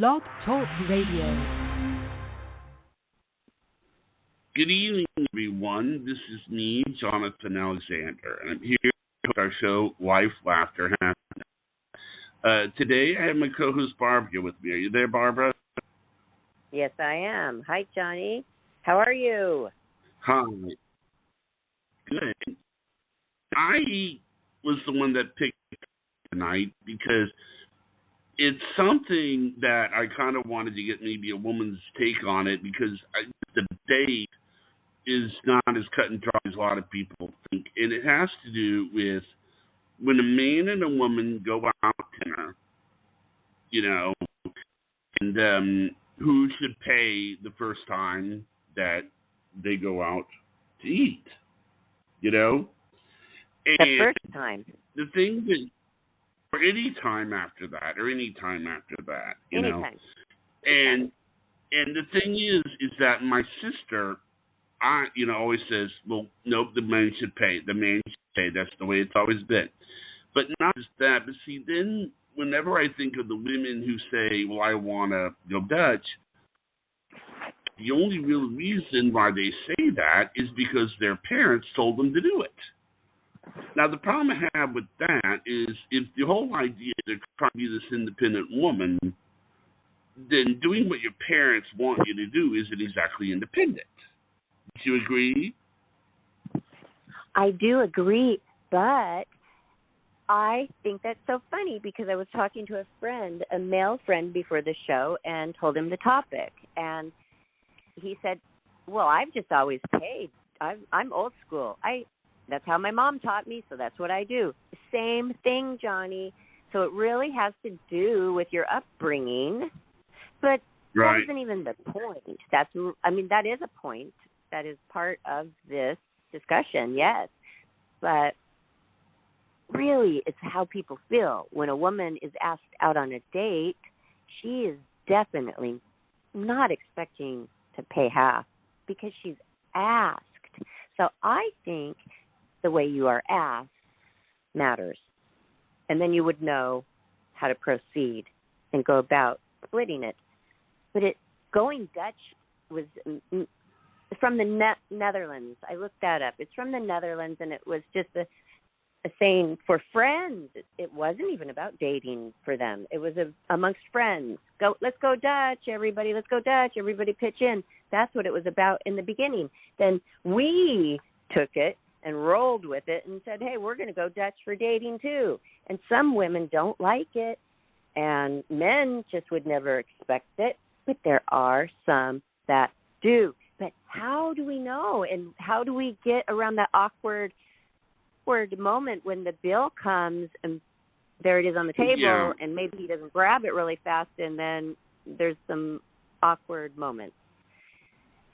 Blog Talk Radio. Good evening, everyone. This is me, Jonathan Alexander, and I'm here with our show, Life, Laughter, Happiness. Today, I have my co-host, Barbara, with me. Are you there, Barbara? Yes, I am. Hi, Johnny. How are you? Hi. Good. I was the one that picked tonight because it's something that I kind of wanted to get maybe a woman's take on it because the debate is not as cut and dry as a lot of people think. And it has to do with when a man and a woman go out to dinner, and who should pay the first time that they go out to eat, And the first time. The thing that, or any time after that, Anytime. And the thing is that my sister, always says, well, nope, the man should pay. The man should pay. That's the way it's always been. But not just that, but see, then whenever I think of the women who say, well, I want to go Dutch, the only real reason why they say that is because their parents told them to do it. Now, the problem I have with that is if the whole idea is to try to be this independent woman, then doing what your parents want you to do isn't exactly independent. Do you agree? I do agree, but I think that's so funny because I was talking to a male friend before the show, and told him the topic. And he said, well, I've just always paid. I'm old school. That's how my mom taught me, so that's what I do. Same thing, Johnny. So it really has to do with your upbringing, but right. That isn't even the point. That is a point. That is part of this discussion, yes. But really, it's how people feel. When a woman is asked out on a date, she is definitely not expecting to pay half because she's asked. So I think the way you are asked matters. And then you would know how to proceed and go about splitting it. But going Dutch was from the Netherlands. I looked that up. It's from the Netherlands, and it was just a saying for friends. It wasn't even about dating for them. It was amongst friends. Let's go Dutch, everybody. Let's go Dutch. Everybody pitch in. That's what it was about in the beginning. Then we took it and rolled with it and said, hey, we're going to go Dutch for dating too. And some women don't like it, and men just would never expect it, but there are some that do. But how do we know, and how do we get around that awkward moment when the bill comes and there it is on the table, and maybe he doesn't grab it really fast, and then there's some awkward moments.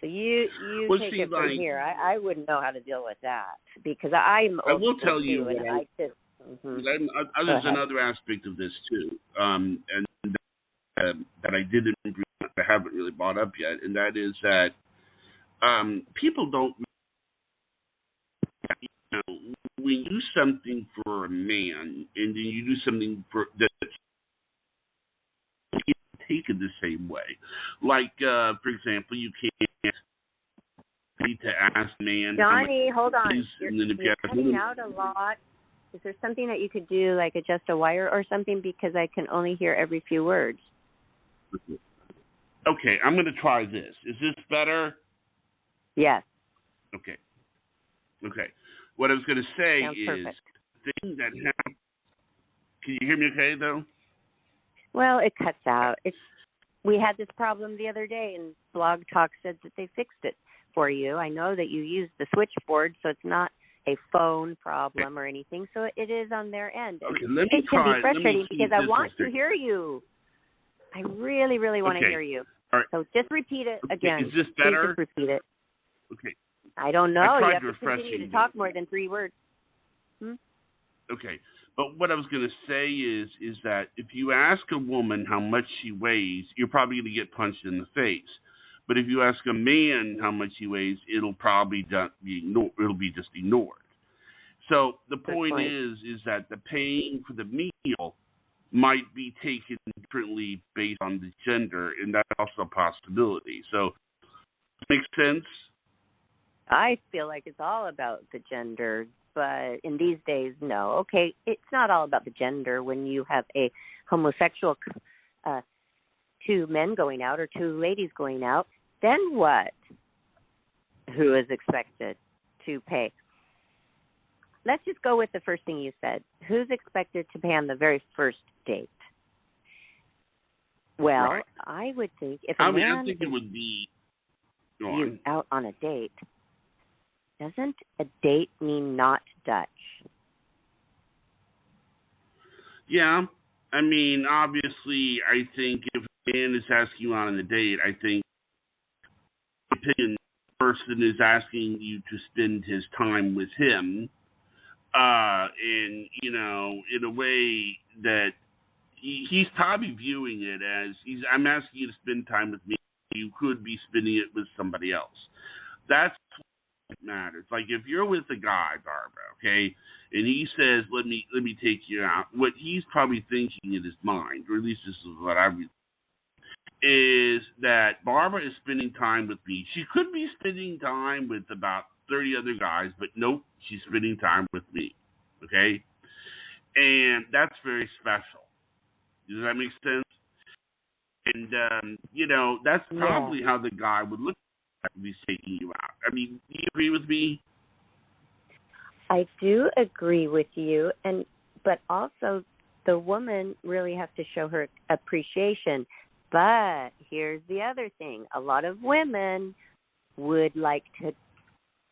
So you take it from here. I wouldn't know how to deal with that because I will tell you too, and I just. There's another aspect of this too, and that I didn't, I haven't really brought up yet, and that is that people don't. When you do something for a man, and then you do something that's taken the same way. Like, for example, you can't need to ask a man. Johnny, hold on. You're cutting woman, out a lot. Is there something that you could do, like adjust a wire or something? Because I can only hear every few words. Okay, I'm going to try this. Is this better? Yes. Okay. What I was going to say Sounds is perfect. the thing that happened. Can you hear me okay, though? Well, it cuts out. We had this problem the other day, and Blog Talk said that they fixed it for you. I know that you use the switchboard, so it's not a phone problem or anything, so it is on their end. Okay, let me try. It can be frustrating because I want to hear you. I really, really want to hear you. All right. So just repeat it again. Is this better? Please just repeat it. Okay. I don't know. I tried You have to refreshing continue to talk more than 3 words. Okay. But what I was going to say is that if you ask a woman how much she weighs, you're probably going to get punched in the face. But if you ask a man how much he weighs, it'll probably be just ignored. So the point is that the paying for the meal might be taken differently based on the gender, and that's also a possibility. So, makes sense? I feel like it's all about the gender, but in these days, no. Okay, it's not all about the gender when you have a homosexual, two men going out or two ladies going out. Then what? Who is expected to pay? Let's just go with the first thing you said. Who's expected to pay on the very first date? Well, Right. I would think if I man think it would be you out on a date, doesn't a date mean not Dutch? Yeah. I mean, obviously, I think if a man is asking you out on a date, I think the person is asking you to spend his time with him, in a way that he's probably viewing it as I'm asking you to spend time with me. You could be spending it with somebody else. That's what matters. Like if you're with a guy, Barbara, okay, and he says, "Let me take you out." What he's probably thinking in his mind, or at least this is what I read, is that Barbara is spending time with me. She could be spending time with about 30 other guys, but nope, she's spending time with me. Okay? And that's very special. Does that make sense? And, that's probably how the guy would look at if he's taking you out. I mean, do you agree with me? I do agree with you, but also the woman really has to show her appreciation. But here's the other thing. A lot of women would like to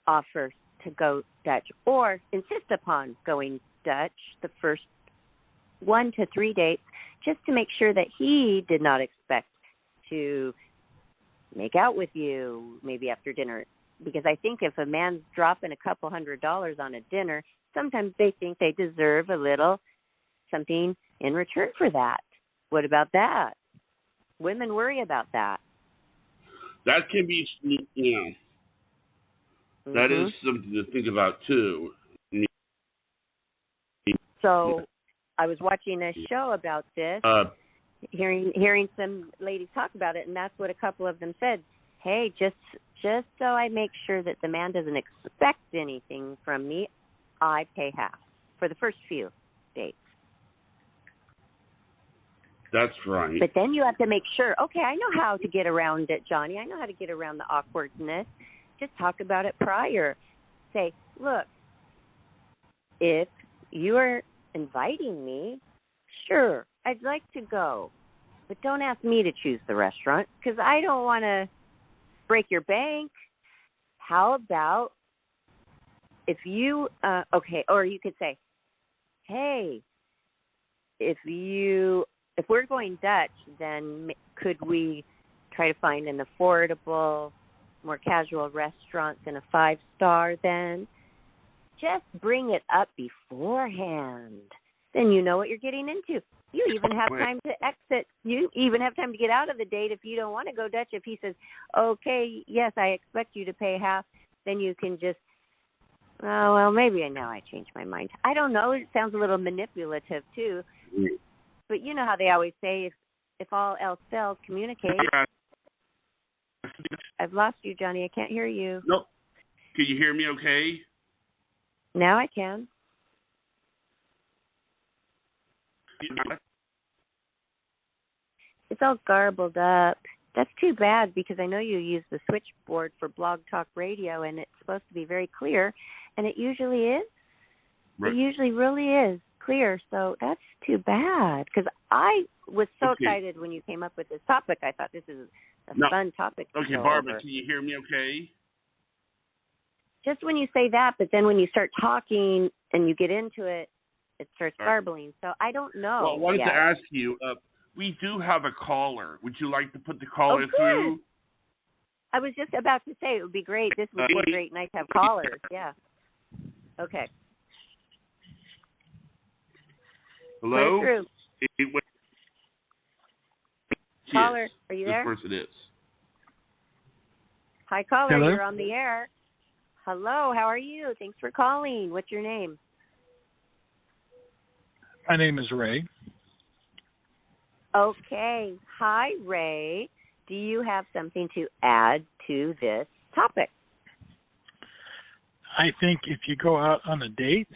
offer to go Dutch or insist upon going Dutch the first 1 to 3 dates just to make sure that he did not expect to make out with you maybe after dinner. Because I think if a man's dropping a couple $100 on a dinner, sometimes they think they deserve a little something in return for that. What about that? Women worry about that. That can be, that is something to think about too. So I was watching a show about this, hearing some ladies talk about it, and that's what a couple of them said. Hey, just so I make sure that the man doesn't expect anything from me, I pay half for the first few dates. That's right. But then you have to make sure, okay, I know how to get around it, Johnny. I know how to get around the awkwardness. Just talk about it prior. Say, look, if you are inviting me, sure, I'd like to go. But don't ask me to choose the restaurant because I don't want to break your bank. How about if you, or you could say, hey, if we're going Dutch, then could we try to find an affordable, more casual restaurant than a 5-star then? Just bring it up beforehand. Then you know what you're getting into. You even have time to exit. You even have time to get out of the date if you don't want to go Dutch. If he says, okay, yes, I expect you to pay half, then you can just, oh, well, maybe now I changed my mind. I don't know. It sounds a little manipulative, too. But you know how they always say, if all else fails, communicate. I've lost you, Johnny. I can't hear you. Nope. Can you hear me okay? Now I can. It's all garbled up. That's too bad because I know you use the switchboard for Blog Talk Radio, and it's supposed to be very clear, and it usually is. Right. It usually really is clear, so that's too bad because I was so excited when you came up with this topic. I thought this is a fun topic. Okay, Barbara, can you hear me okay? Just when you say that, but then when you start talking and you get into it, it starts garbling. So I don't know. Well, I wanted to ask you, we do have a caller. Would you like to put the caller through? I was just about to say it would be great. This would be a great night to have callers. Yeah. Okay. Hello? Caller, are you there? This person is. Hi, caller. Hello? You're on the air. Hello, how are you? Thanks for calling. What's your name? My name is Ray. Okay. Hi, Ray. Do you have something to add to this topic? I think if you go out on a date,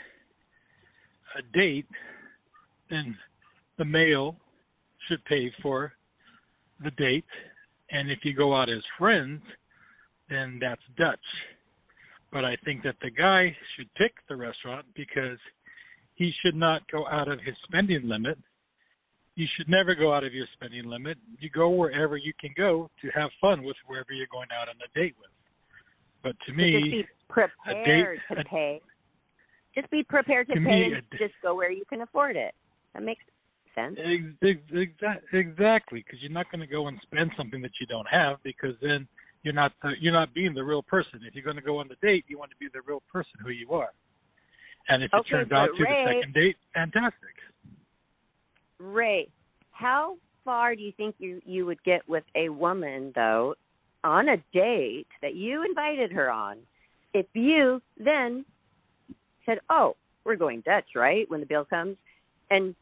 then the male should pay for the date. And if you go out as friends, then that's Dutch. But I think that the guy should pick the restaurant because he should not go out of his spending limit. You should never go out of your spending limit. You go wherever you can go to have fun with whoever you're going out on a date with. But to me, just be prepared to pay. Just be prepared to pay and just go where you can afford it. That makes sense. Exactly, because you're not going to go and spend something that you don't have, because then you're not being the real person. If you're going to go on the date, you want to be the real person who you are. And if it turns out to the second date, fantastic. Ray, how far do you think you would get with a woman, though, on a date that you invited her on, if you then said, oh, we're going Dutch, right, when the bill comes? And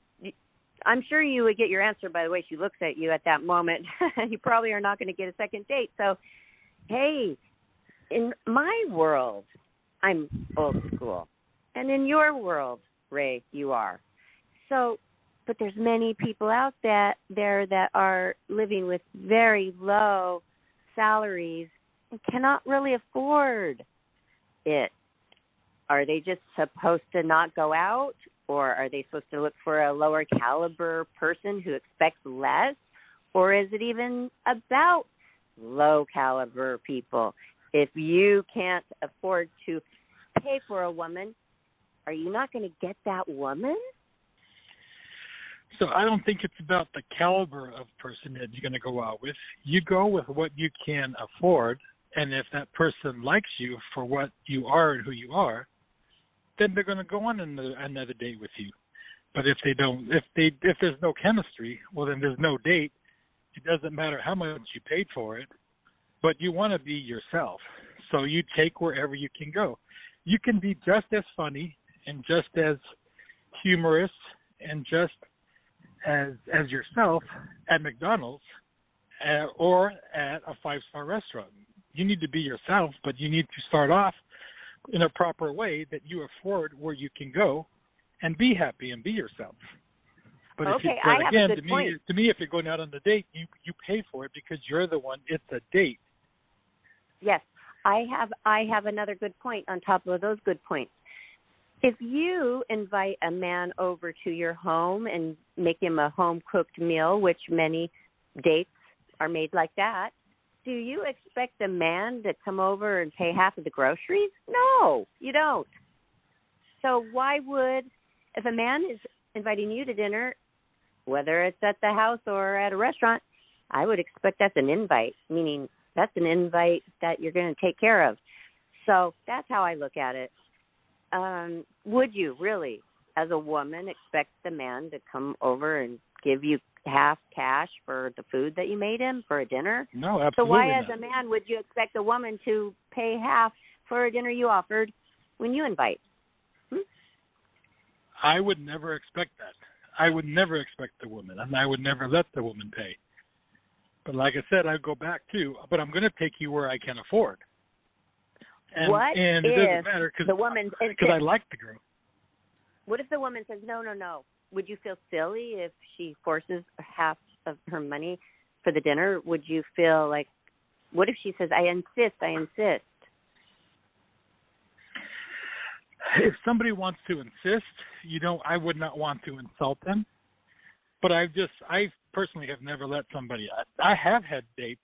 I'm sure you would get your answer by the way she looks at you at that moment. You probably are not going to get a second date. So, hey, in my world, I'm old school. And in your world, Ray, you are. So, but there's many people out there that are living with very low salaries and cannot really afford it. Are they just supposed to not go out, or are they supposed to look for a lower caliber person who expects less? Or is it even about low caliber people? If you can't afford to pay for a woman, are you not going to get that woman? So I don't think it's about the caliber of person that you're going to go out with. You go with what you can afford, and if that person likes you for what you are and who you are, then they're going to go on another date with you. But if they don't, if there's no chemistry, well, then there's no date. It doesn't matter how much you paid for it, but you want to be yourself. So you take wherever you can go. You can be just as funny and just as humorous and just as yourself at McDonald's or at a 5-star restaurant. You need to be yourself, but you need to start off in a proper way that you afford where you can go and be happy and be yourself. But okay, to me, if you're going out on the date, you pay for it because you're the one. It's a date. Yes, I have another good point on top of those good points. If you invite a man over to your home and make him a home-cooked meal, which many dates are made like that, do you expect the man to come over and pay half of the groceries? No, you don't. So why would, if a man is inviting you to dinner, whether it's at the house or at a restaurant, I would expect that's an invite, meaning that's an invite that you're going to take care of. So that's how I look at it. Would you really, as a woman, expect the man to come over and give you half cash for the food that you made him for a dinner? No, absolutely So why, not. as a man, would you expect a woman to pay half for a dinner you offered when you invite? I would never expect that. I would never expect the woman, and I would never let the woman pay. But like I said, I'd go back to, but I'm going to take you where I can afford. And it doesn't matter because I like the girl. What if the woman says, no? Would you feel silly if she forces half of her money for the dinner? Would you feel like, what if she says, I insist? If somebody wants to insist, I would not want to insult them. But I personally have never let somebody, I have had dates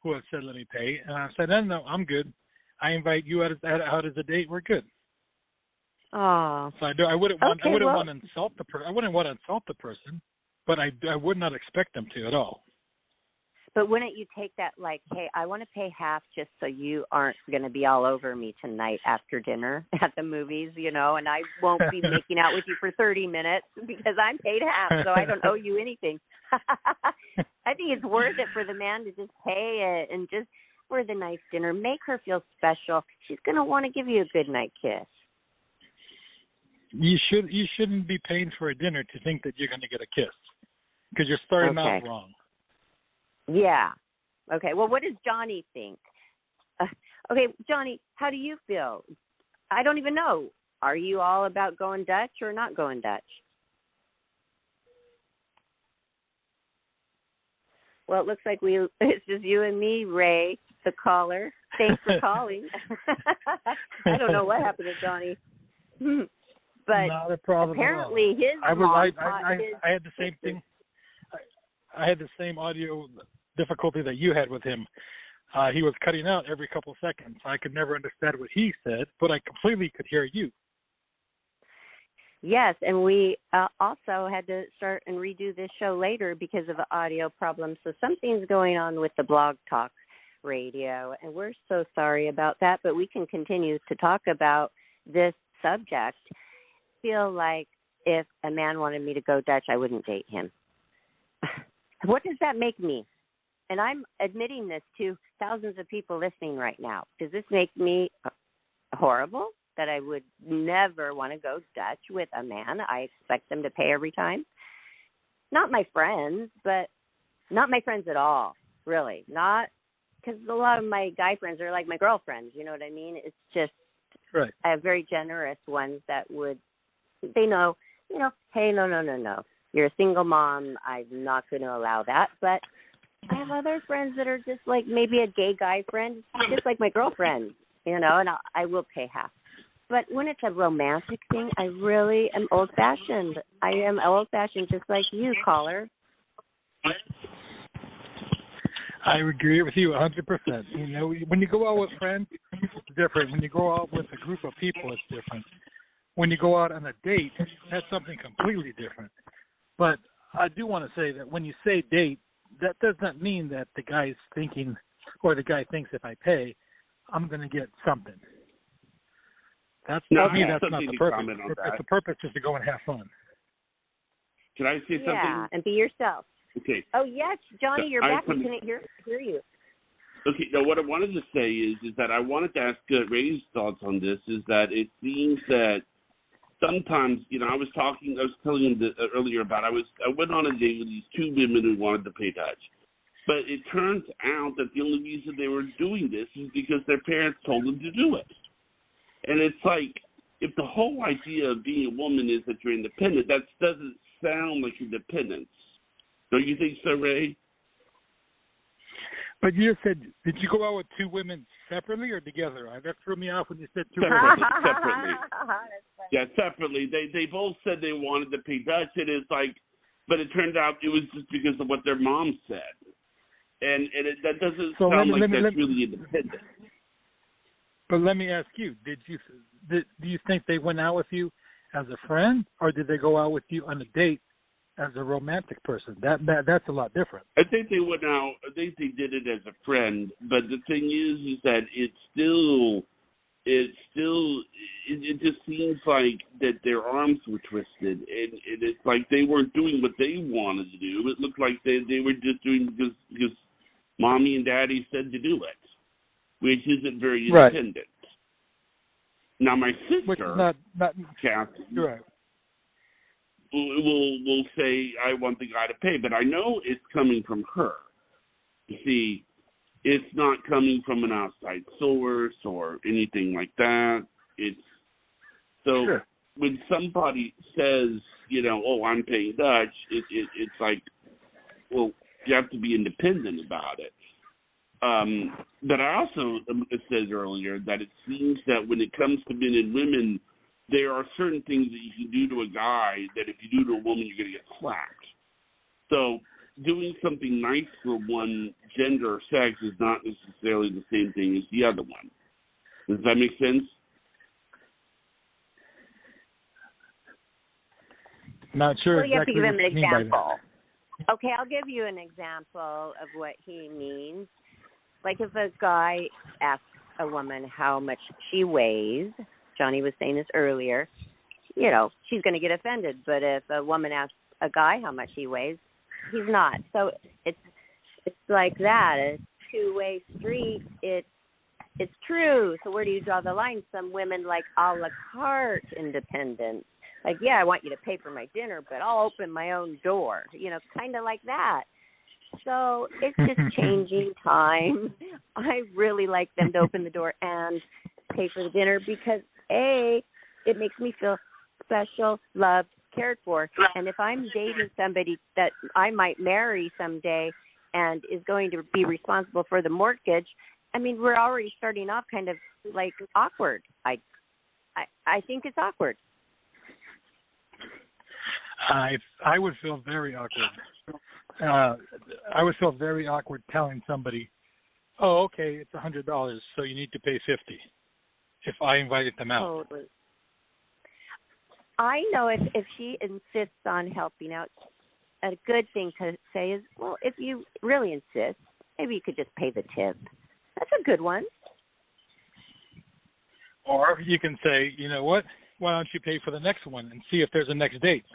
who have said, let me pay. And I've said, no, I'm good. I invite you out as a date. We're good. Oh. So I wouldn't want to insult the person. I wouldn't want to insult the person, but I would not expect them to at all. But wouldn't you take that like, hey, I want to pay half just so you aren't going to be all over me tonight after dinner at the movies, and I won't be making out with you for 30 minutes because I'm paid half, so I don't owe you anything. I think it's worth it for the man to just pay it and just for the nice dinner. Make her feel special. She's going to want to give you a good night kiss. You shouldn't be paying for a dinner to think that you're going to get a kiss. because you're starting out wrong. Yeah. Okay. Well, what does Johnnie think? Okay, Johnnie, how do you feel? I don't even know. Are you all about going Dutch or not going Dutch? Well, it looks like it's just you and me, Ray, the caller. Thanks for calling. I don't know what happened to Johnnie. But not a problem apparently his I had the same thing. I had the same audio difficulty that you had with him. He was cutting out every couple seconds. I could never understand what he said, but I completely could hear you. Yes, and we also had to start and redo this show later because of the audio problems. So something's going on with the Blog Talk Radio, and we're so sorry about that, but we can continue to talk about this subject. I feel like if a man wanted me to go Dutch, I wouldn't date him. What does that make me? And I'm admitting this to thousands of people listening right now. Does this make me horrible that I would never want to go Dutch with a man? I expect them to pay every time. Not my friends, but not my friends at all, really. Not because a lot of my guy friends are like my girlfriends, you know what I mean? It's just right. I have very generous ones that would, they know, hey, no. You're a single mom. I'm not going to allow that. But I have other friends that are just like maybe a gay guy friend, just like my girlfriend, and I will pay half. But when it's a romantic thing, I really am old-fashioned. I am old-fashioned just like you, caller. I agree with you 100%. When you go out with friends, it's different. When you go out with a group of people, it's different. When you go out on a date, that's something completely different. But I do want to say that when you say date, that does not mean that the guy's thinking, or the guy thinks if I pay, I'm going to get something. That's not the purpose. The purpose is to go and have fun. Can I say something? Yeah, and be yourself. Okay. Oh, yes, Johnnie, you're back. We couldn't hear you. Okay, now what I wanted to say is that I wanted to ask Ray's thoughts on this, is that it seems that sometimes, I was telling him earlier about, I went on a date with these two women who wanted to pay Dutch. But it turns out that the only reason they were doing this is because their parents told them to do it. And it's like, if the whole idea of being a woman is that you're independent, that doesn't sound like independence. Don't you think so, Ray? But you said, did you go out with two women separately or together? That threw me off when you said two separately. Yeah, separately. They both said they wanted to pay Dutch, and it's like, but it turned out it was just because of what their mom said. And that doesn't sound like that's really independent. But let me ask you, do you think they went out with you as a friend, or did they go out with you on a date as a romantic person? That's a lot different. I think they went out. I think they did it as a friend. But the thing is that it just seems like that their arms were twisted, and it's like they weren't doing what they wanted to do. It looked like they were just doing because mommy and daddy said to do it, which isn't very independent. Right. Now my sister, not Kathy, right, will say, I want the guy to pay, but I know it's coming from her. You see, it's not coming from an outside source or anything like that. When somebody says, I'm paying Dutch, it's like, well, you have to be independent about it. But I also said earlier that it seems that when it comes to men and women, there are certain things that you can do to a guy that if you do to a woman, you're going to get slapped. So doing something nice for one gender or sex is not necessarily the same thing as the other one. Does that make sense? Not sure. Well, you have to give him an example. Okay, I'll give you an example of what he means. Like if a guy asks a woman how much she weighs, Johnnie was saying this earlier, she's going to get offended. But if a woman asks a guy how much he weighs, he's not. So it's like that. It's a two-way street. It's true. So where do you draw the line? Some women like a la carte independence. Like, yeah, I want you to pay for my dinner, but I'll open my own door, kind of like that. So it's just changing time. I really like them to open the door and pay for the dinner because, A, it makes me feel special, loved, cared for. And if I'm dating somebody that I might marry someday and is going to be responsible for the mortgage, I mean, we're already starting off kind of like awkward. I think it's awkward. I would feel very awkward. I would feel very awkward telling somebody, "Oh, okay, it's $100, so you need to pay $50." If I invited them out. Totally. I know if she insists on helping out, a good thing to say is, well, if you really insist, maybe you could just pay the tip. That's a good one. Or you can say, you know what? Why don't you pay for the next one and see if there's a next date?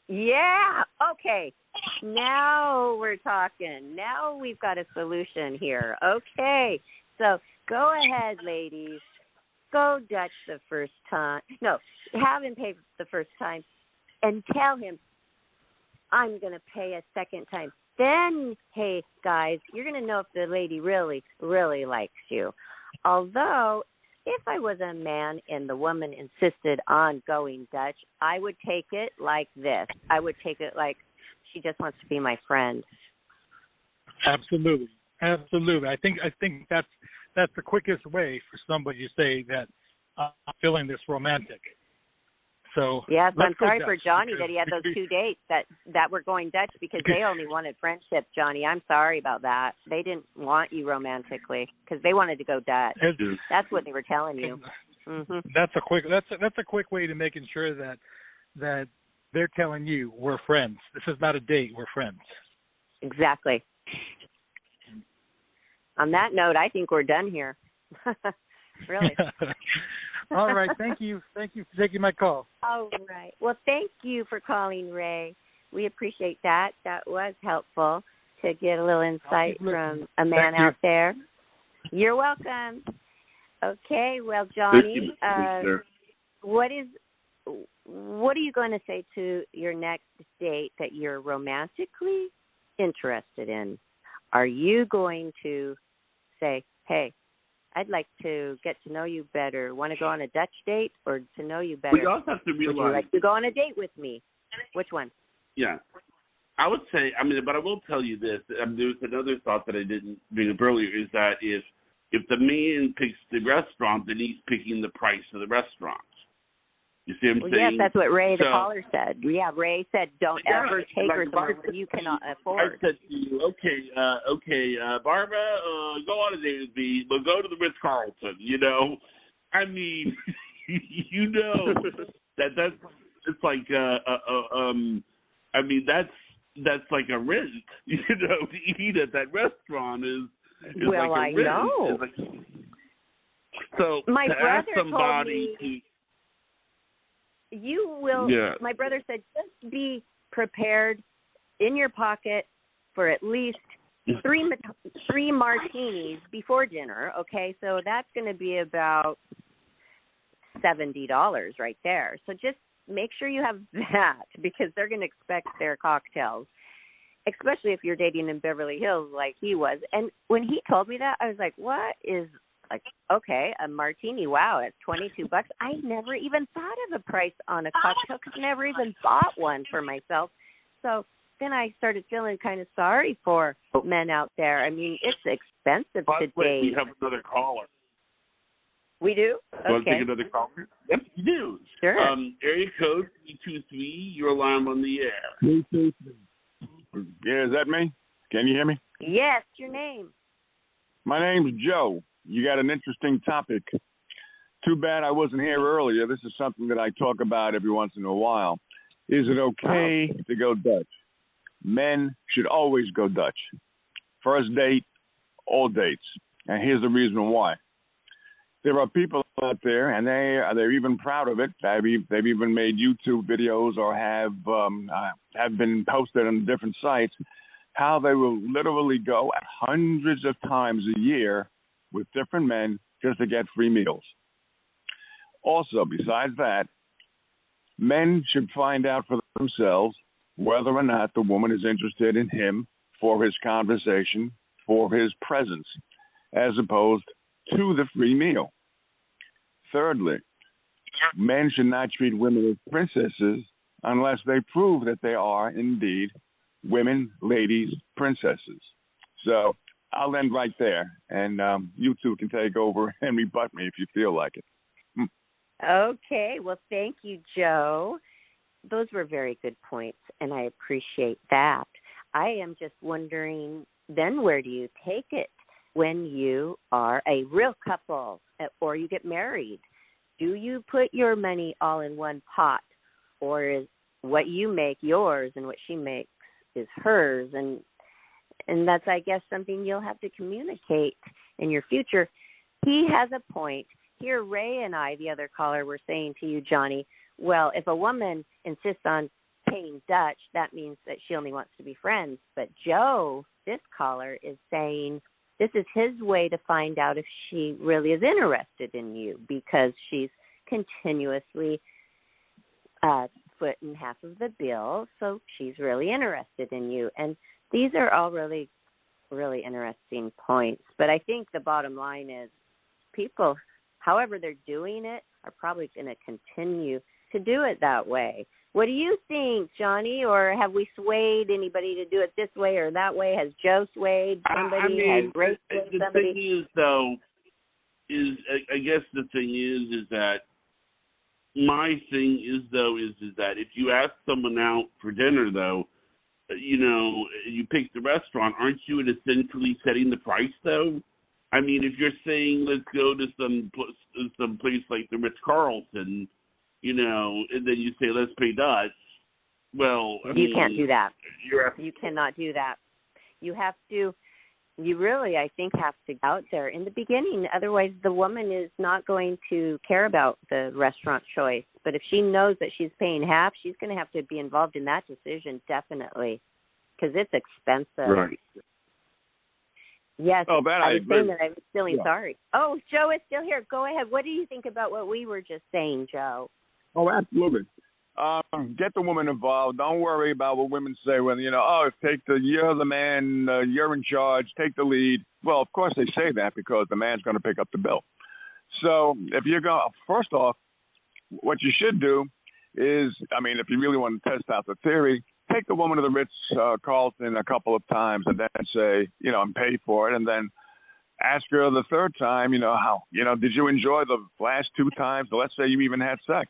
Yeah. Okay. Now we're talking. Now we've got a solution here. Okay. So go ahead, ladies. Go Dutch the first time. No, have him pay the first time and tell him, I'm going to pay a second time. Then, hey, guys, you're going to know if the lady really, really likes you. Although, if I was a man and the woman insisted on going Dutch, I would take it like this. I would take it like she just wants to be my friend. Absolutely. I think that's the quickest way for somebody to say that I'm feeling this romantic. So yes, I'm sorry Dutch for Johnny that he had those 2 dates that were going Dutch because they only wanted friendship, Johnny. I'm sorry about that. They didn't want you romantically because they wanted to go Dutch. That's what they were telling you. Mm-hmm. That's a quick way to making sure that they're telling you we're friends. This is not a date. We're friends. Exactly. On that note, I think we're done here. Really. All right. Thank you. Thank you for taking my call. All right. Well, thank you for calling, Ray. We appreciate that. That was helpful to get a little insight from a man out there. You're welcome. Okay. Well, Johnny, what are you going to say to your next date that you're romantically interested in? Are you going to say, hey, I'd like to get to know you better. Want to go on a Dutch date or to know you better? We also have to realize. Would you like to go on a date with me? Which one? Yeah. I would say, but I will tell you this. There's another thought that I didn't bring up earlier is that if the man picks the restaurant, then he's picking the price of the restaurant. You see what I'm saying? Yes, that's what Ray, the caller, said. Yeah, Ray said, don't ever take her somewhere you cannot afford. I said to you, okay, Barbara, go on a date with me, but go to the Ritz-Carlton, I mean, that's like, that's like a rent, to eat at that restaurant is well, like a rent. I know. So my to brother ask somebody told me, you will. Yeah. My brother said, just be prepared in your pocket for at least three martinis before dinner. Okay, so that's going to be about $70 right there. So just make sure you have that because they're going to expect their cocktails, especially if you're dating in Beverly Hills like he was. And when he told me that, I was like, what is, like, okay, a martini, wow, it's $22. I never even thought of the price on a cocktail because I never even bought one for myself. So then I started feeling kind of sorry for men out there. I mean, it's expensive to date. We have another caller. We do? Okay. Want to take another caller? Yep, you do. Sure. Area code 323, your alarm on the air. 323. Yeah, is that me? Can you hear me? Yes, your name. My name's Joe. You got an interesting topic. Too bad I wasn't here earlier. This is something that I talk about every once in a while. Is it okay to go Dutch? Men should always go Dutch. First date, all dates. And here's the reason why. There are people out there, and they're even proud of it. They've even made YouTube videos or have been posted on different sites, how they will literally go hundreds of times a year with different men just to get free meals. Also, besides that, Men should find out for themselves whether or not the woman is interested in him for his conversation, for his presence, as opposed to the free meal. Thirdly, men should not treat women as princesses unless they prove that they are indeed women, ladies, princesses. So I'll end right there, and you two can take over and rebut me if you feel like it. Okay. Well, thank you, Joe. Those were very good points, and I appreciate that. I am just wondering, then where do you take it when you are a real couple or you get married? Do you put your money all in one pot, or is what you make yours and what she makes is hers? And that's, I guess, something you'll have to communicate in your future. He has a point. Here, Ray and I, the other caller, were saying to you, Johnnie, well, if a woman insists on paying Dutch, that means that she only wants to be friends. But Joe, this caller, is saying this is his way to find out if she really is interested in you, because she's continuously footing half of the bill, so she's really interested in you. And these are all really, really interesting points. But I think the bottom line is people, however they're doing it, are probably going to continue to do it that way. What do you think, Johnnie? Or have we swayed anybody to do it this way or that way? Has Joe swayed somebody? Has Ray swayed somebody? The thing is, though, I guess the thing is that my thing is that if you ask someone out for dinner, though, you pick the restaurant, aren't you essentially setting the price, though? I mean, if you're saying let's go to some place like the Ritz-Carlton, and then you say let's pay Dutch, well, you can't do that. You cannot do that. You really, I think, have to go out there in the beginning. Otherwise, the woman is not going to care about the restaurant choice. But if she knows that she's paying half, she's going to have to be involved in that decision, definitely, because it's expensive. Right. Yes, oh, that I was agree. saying that I was feeling sorry. Oh, Joe is still here. Go ahead. What do you think about what we were just saying, Joe? Oh, absolutely. Get the woman involved. Don't worry about what women say when, you're the man, you're in charge, take the lead. Well, of course they say that because the man's going to pick up the bill. So if you're going, first off, what you should do is, if you really want to test out the theory, take the woman to the Ritz-Carlton a couple of times and then say, and pay for it. And then ask her the third time, how, did you enjoy the last two times? Let's say you even had sex.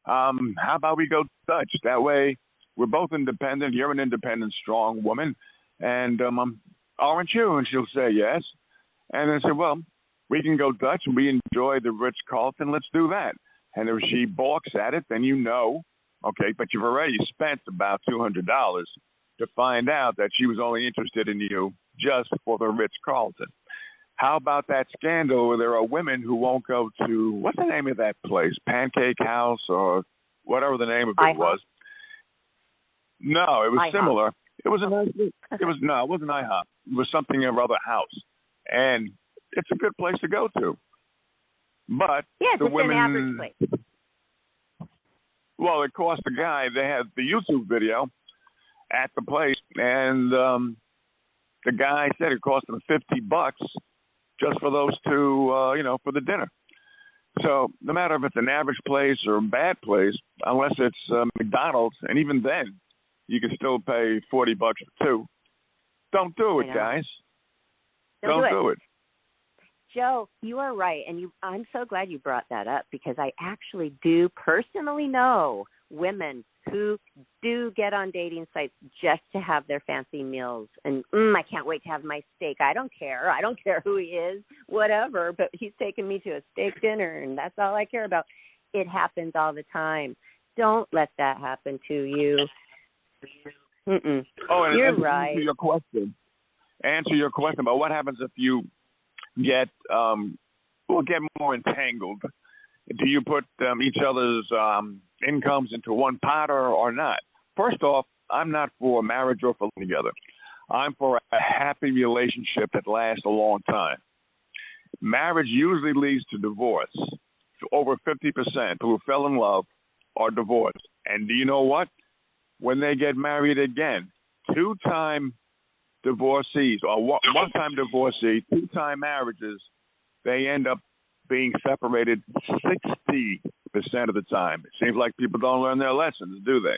How about we go Dutch? That way we're both independent. You're an independent, strong woman. And aren't you? And she'll say yes. And then say, well, we can go Dutch and we enjoy the Ritz-Carlton. Let's do that. And if she balks at it, then okay, but you've already spent about $200 to find out that she was only interested in you just for the Ritz-Carlton. How about that scandal where there are women who won't go to, what's the name of that place? Pancake House or whatever the name of it was. No, it was IHOP. Similar. It was it wasn't IHOP. It was something of other house. And it's a good place to go to. But yes, the it's women, an average place. Well, it cost the guy, they had the YouTube video at the place, and the guy said it cost him $50 just for those two, for the dinner. So no matter if it's an average place or a bad place, unless it's McDonald's, and even then, you can still pay $40 for two. Don't do it, guys. Don't do it. Joe, you are right, and I'm so glad you brought that up because I actually do personally know women who do get on dating sites just to have their fancy meals. And I can't wait to have my steak. I don't care. I don't care who he is, whatever, but he's taking me to a steak dinner, and that's all I care about. It happens all the time. Don't let that happen to you. Oh, and you're right. Answer your question about what happens if you get more entangled. Do you put each other's incomes into one pot or not? First off, I'm not for marriage or for living together. I'm for a happy relationship that lasts a long time. Marriage usually leads to divorce. Over 50% who fell in love are divorced. And do you know what? When they get married again, two-time divorcees or one-time divorcee, two-time marriages, they end up being separated 60% of the time. It seems like people don't learn their lessons, do they?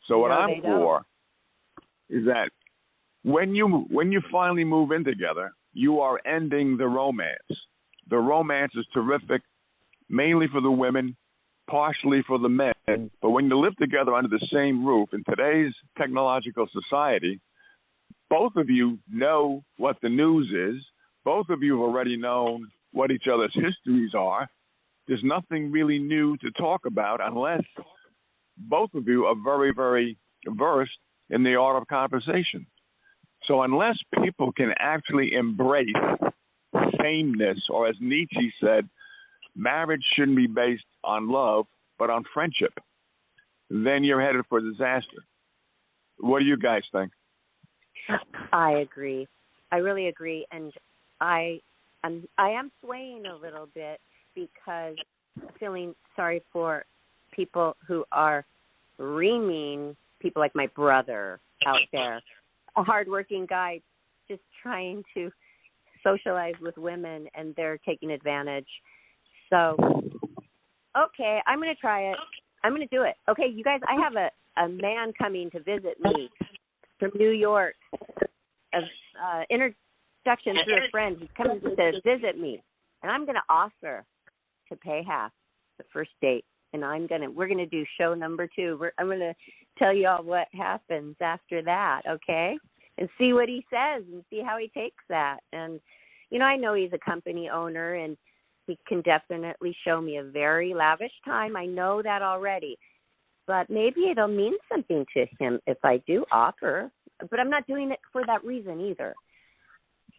So what I'm for is that when you finally move in together, you are ending the romance. The romance is terrific, mainly for the women, partially for the men. But when you live together under the same roof in today's technological society, both of you know what the news is. Both of you have already known what each other's histories are. There's nothing really new to talk about unless both of you are very, very versed in the art of conversation. So unless people can actually embrace sameness, or as Nietzsche said, marriage shouldn't be based on love, but on friendship, then you're headed for disaster. What do you guys think? I agree. I really agree. And I am swaying a little bit because feeling sorry for people who are reaming people like my brother out there, a hardworking guy just trying to socialize with women, and they're taking advantage. So, okay, I'm going to try it. I'm going to do it. Okay, you guys, I have a man coming to visit me from New York, introduction through a friend. He's coming to visit me, and I'm going to offer to pay half the first date, and we're going to do show number 2. I'm going to tell you all what happens after that, okay? And see what he says and see how he takes that. And, I know he's a company owner, and he can definitely show me a very lavish time. I know that already. But maybe it'll mean something to him if I do offer. But I'm not doing it for that reason either.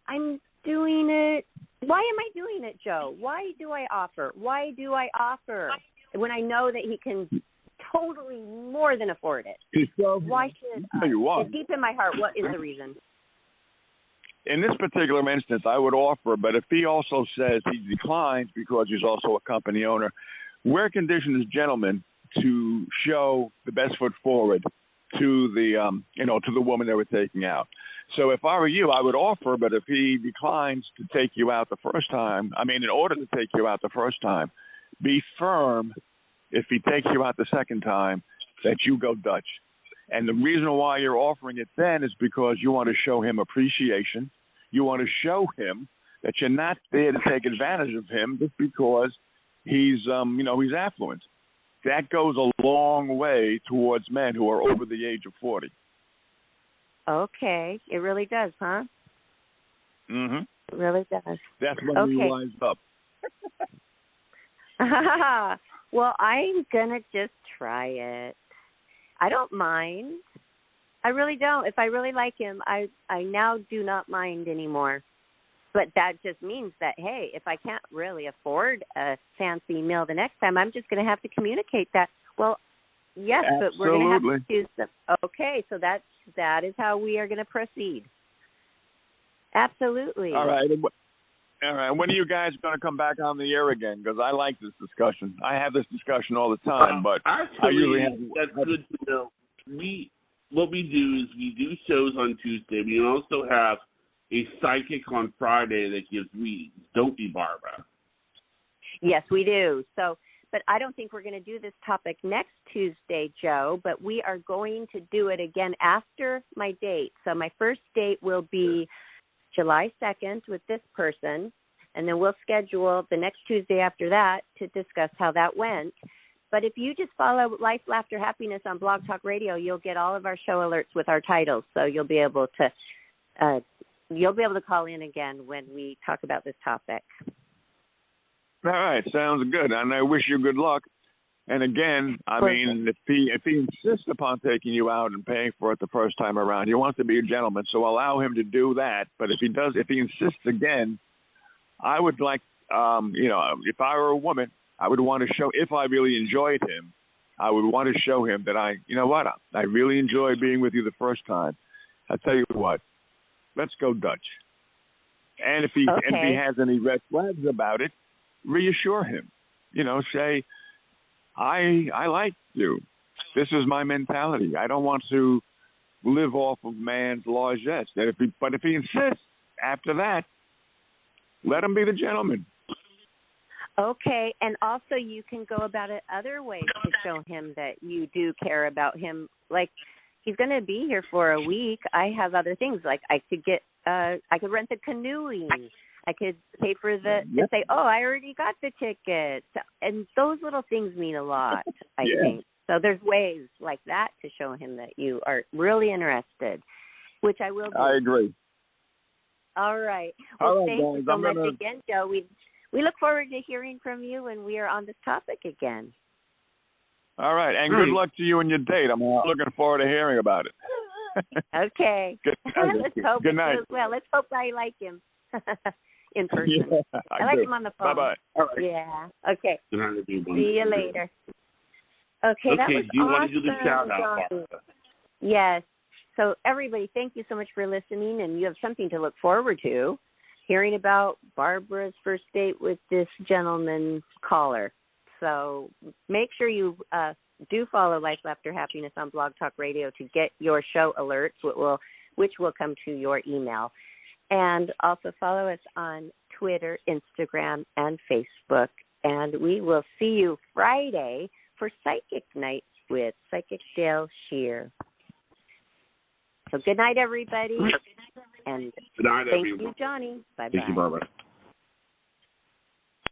I'm doing it. Why am I doing it, Joe? Why do I offer? Why do I offer when I know that he can totally more than afford it? Why should I? Deep in my heart, what is the reason? In this particular instance, I would offer, but if he also says he declines because he's also a company owner, we're conditioned as gentlemen to show the best foot forward to the to the woman that we're taking out. So if I were you, I would offer, but if he declines to take you out the first time, in order to take you out the first time, be firm if he takes you out the second time that you go Dutch. And the reason why you're offering it then is because you want to show him appreciation. You want to show him that you're not there to take advantage of him just because he's affluent. That goes a long way towards men who are over the age of 40. Okay. It really does, huh? Mm-hmm. It really does. That's when you rise up. Well, I'm going to just try it. I don't mind. I really don't. If I really like him, I now do not mind anymore. But that just means that, hey, if I can't really afford a fancy meal the next time, I'm just going to have to communicate that. Well, yes, absolutely. But we're going to have to choose them. Okay, so that is how we are going to proceed. Absolutely. All right. When are you guys going to come back on the air again? Because I like this discussion. I have this discussion all the time, but actually, I usually have. That's good to know. What we do is we do shows on Tuesday. We also have a psychic on Friday that gives readings. Don't we, Barbara? Yes, we do. So, but I don't think we're going to do this topic next Tuesday, Joe, but we are going to do it again after my date. So my first date will be July 2nd with this person, and then we'll schedule the next Tuesday after that to discuss how that went. But if you just follow Life, Laughter, Happiness on Blog Talk Radio, you'll get all of our show alerts with our titles. So you'll be able to call in again when we talk about this topic. All right, sounds good, and I wish you good luck. And again, if he insists upon taking you out and paying for it the first time around, he wants to be a gentleman, so allow him to do that. But if he insists again, I would like, if I were a woman, I would want to show, if I really enjoyed him, I would want to show him that I really enjoyed being with you the first time. I'll tell you what, let's go Dutch. And if he has any red flags about it, reassure him. Say, I like you. This is my mentality. I don't want to live off of man's largesse. But if he insists after that, let him be the gentleman. Okay, and also you can go about it other ways to show him that you do care about him. Like, he's going to be here for a week. I have other things. Like, I could rent the canoeing. I could pay for and say, oh, I already got the ticket. And those little things mean a lot, I think. So there's ways like that to show him that you are really interested, which I will do. I agree. All right. Well, thank you so much guys. again, Joe. We look forward to hearing from you when we are on this topic again. All right, and good luck to you and your date. I'm looking forward to hearing about it. Okay. Let's hope good night. Well, let's hope I like him in person. Yeah, I like him on the phone. Bye-bye. All right. Yeah. Okay. See you later. Okay, that was do you awesome, want to do the shout-out? Johnnie. Yes. So, everybody, thank you so much for listening, and you have something to look forward to, hearing about Barbara's first date with this gentleman caller. So make sure you do follow Life After Happiness on Blog Talk Radio to get your show alerts, which will come to your email. And also follow us on Twitter, Instagram, and Facebook. And we will see you Friday for Psychic Night with Psychic Dale Shear. So good night, everybody. And good night, thank everyone. you, Johnnie. Bye-bye. Thank you, Barbara.